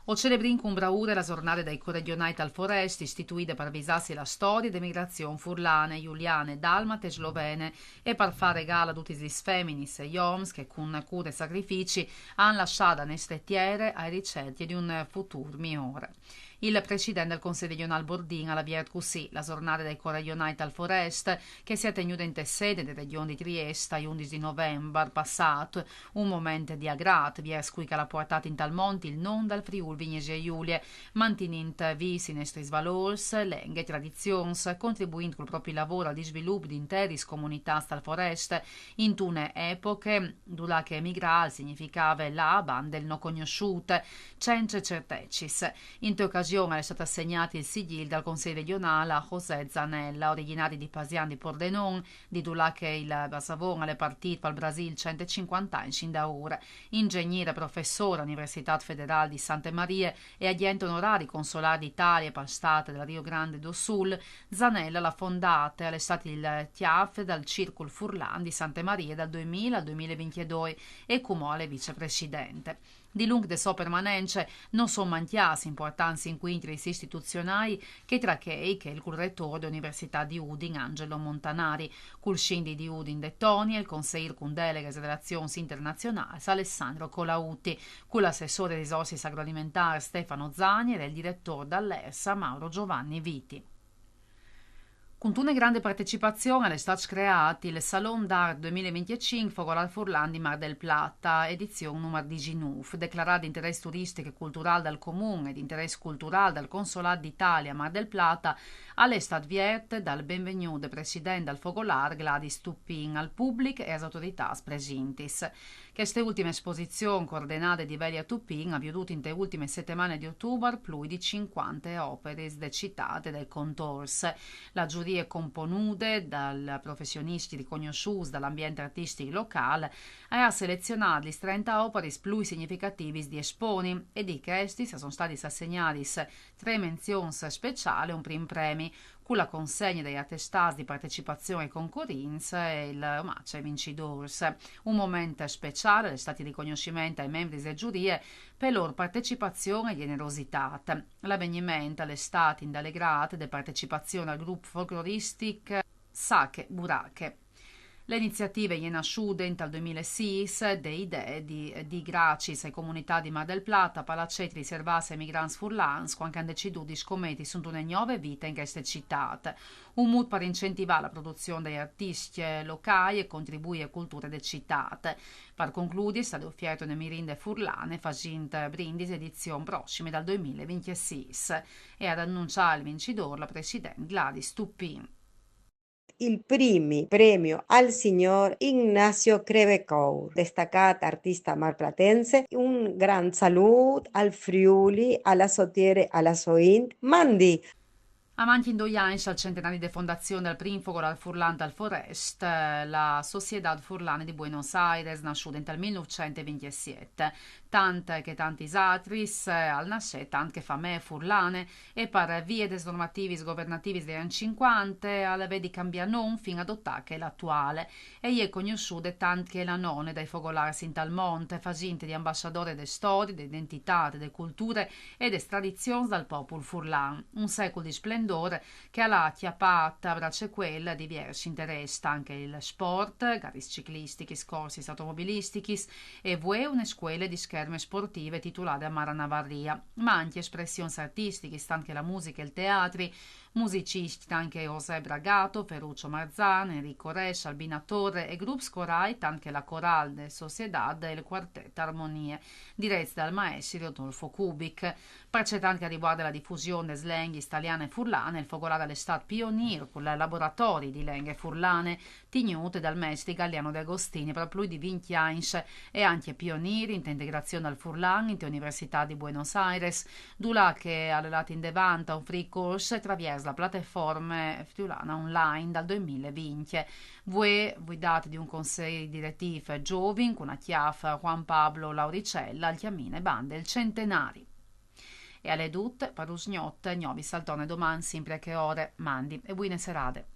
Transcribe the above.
O celebrin cum braure la giornata dai corregionai al forest istituite per visarsi la storia de migrazioni furlane, giuliane, dalmate e slovene e per fare gala a tutti gli feminis e gli oms che con cure e sacrifici hanno lasciato nestettiere ai ricerche di un futuro migliore. Il presidente del Consiglio regionale Bordin alla Vier così la giornata dei corregionai al forest che si è tenuta in sede della regione di Trieste il 11 di novembre passato, un momento di agrat, vi è che la portata in tal monte il non dal Friuli Vignesi Giulie, mantenendo visi i nostri valori, lingue e tradizioni, contribuendo col proprio lavoro al sviluppo di intere comunità dal forest in tune epoche, dove che emigrare significava la banda non conosciute, senza certecis. In occasione è stato assegnato il sigillo dal Consiglio regionale a José Zanella, originario di Pasian di Pordenone, di dove che il Basavon alle partite al Brasile 150 anni in da ora. Ingegnere, professore all'Università Federale di Santa Maria e agente onorario consolare d'Italia per Stato del Rio Grande do Sul, Zanella l'ha fondata e è stato il TIAF dal Circolo Furlan di Santa Maria dal 2000 al 2022 e come vicepresidente. Di lungo de sua permanenza non sono mantiati importanti incontri istituzionali che tra che è il rettore dell'Università di Udine Angelo Montanari, col scindi di Udine de Toni e il consigliere con delega delle relazioni internazionali Alessandro Colautti, con l'assessore di risorse agroalimentari Stefano Zagni e il direttore dall'ERSA Mauro Giovanni Viti. Con una grande partecipazione è stato creato il Salon d'Art 2025 Fogolar Furlan di Mar del Plata, edizione numero 19, declarato di interesse turistico e culturale dal Comune e di interesse culturale dal Consolato d'Italia a Mar del Plata, all'estat vierte dal benvenuto del presidente del Fogolar Gladys Tuppin al pubblico e alle autorità presenti. Queste ultime esposizioni coordinate di Velia Tuppin ha avuto in le ultime settimane di ottobre più di 50 opere citate dai contorsi. La giuria è componuta da professionisti riconosciuti dall'ambiente artistico locale e ha selezionato 30 opere più significativi di esponi e di questi sono stati assegnati 3 menzioni speciali e un primo premio con la consegna degli attestati di partecipazione e concorrenza e il omaggio ai vincitori. Un momento speciale è stato il riconoscimento ai membri delle giurie per loro partecipazione e generosità. L'avvenimento è stato indelegato di partecipazione al gruppo folcloristico Sake Burache. L'iniziativa è nasciuta dal 2006 de idee di gracis e comunità di Mar del Plata, palacetri riservati ai migranti furlans, quando hanno deciso di scommettere su una nuova vita in queste città. Un mood per incentivare la produzione degli artisti locali e contribuire alla cultura delle città. Per concludere, è stato offerto una merenda furlane facendo brindisi edizione prossima dal 2026 e ad annunciare il vincitore la presidente Gladys Tuppin. Il premio al signor Ignacio Crevecoeur, destacato artista marplatense. Un gran saluto al Friuli, alla Sotiere, alla Soint. Mandi! Amanti in 2 anni al centenario di fondazione del primo Fogolar Furlan dal Forest, la Sociedad Furlane di Buenos Aires, nasciuta nel 1927. Tante che tanti altri al nasce, tante che famè furlane, e per vie des normativi governativi degli anni 50, alla vedi cambia non fino ad ottare l'attuale, e è conosciuta tanto che la nonne dai fogolarsi in tal monte, facente di ambasciatore de storie, de identità, de culture e de tradizioni dal popolo furlan. Un secolo di splendore che alla chiappata abbraccia quella di diversi interessi, anche il sport, gare ciclistiche, corsi automobilistici e una scuola di scherme sportive titolate a Mara Navarria, ma anche espressioni artistiche, anche la musica e il teatro, musicisti anche José Bragato, Ferruccio Marzano, Enrico Rescia, Albina Torre e gruppi corai, anche la Coral de Sociedad e il Quartetto Armonie, diretti dal maestro Rodolfo Kubik. Precedente che riguarda la diffusione delle lingue italiane e furlane, il Fogolar all'estat pioniere con i laboratori di lingue furlane tenuti dal maestro Galliano De Agostini per più di 20 anni e anche pionieri in integrazione al furlan in Università di Buenos Aires, dula che ha relato in devanta un free course attraverso la piattaforma friulana online dal 2020. Voi guidate di un consiglio direttivo giovane con a chiaf Juan Pablo Lauricella al chiamine bande il centenari. E alle tutte, parusgnotte, gnovi saltone domani, sempre a che ore, mandi e buone serate.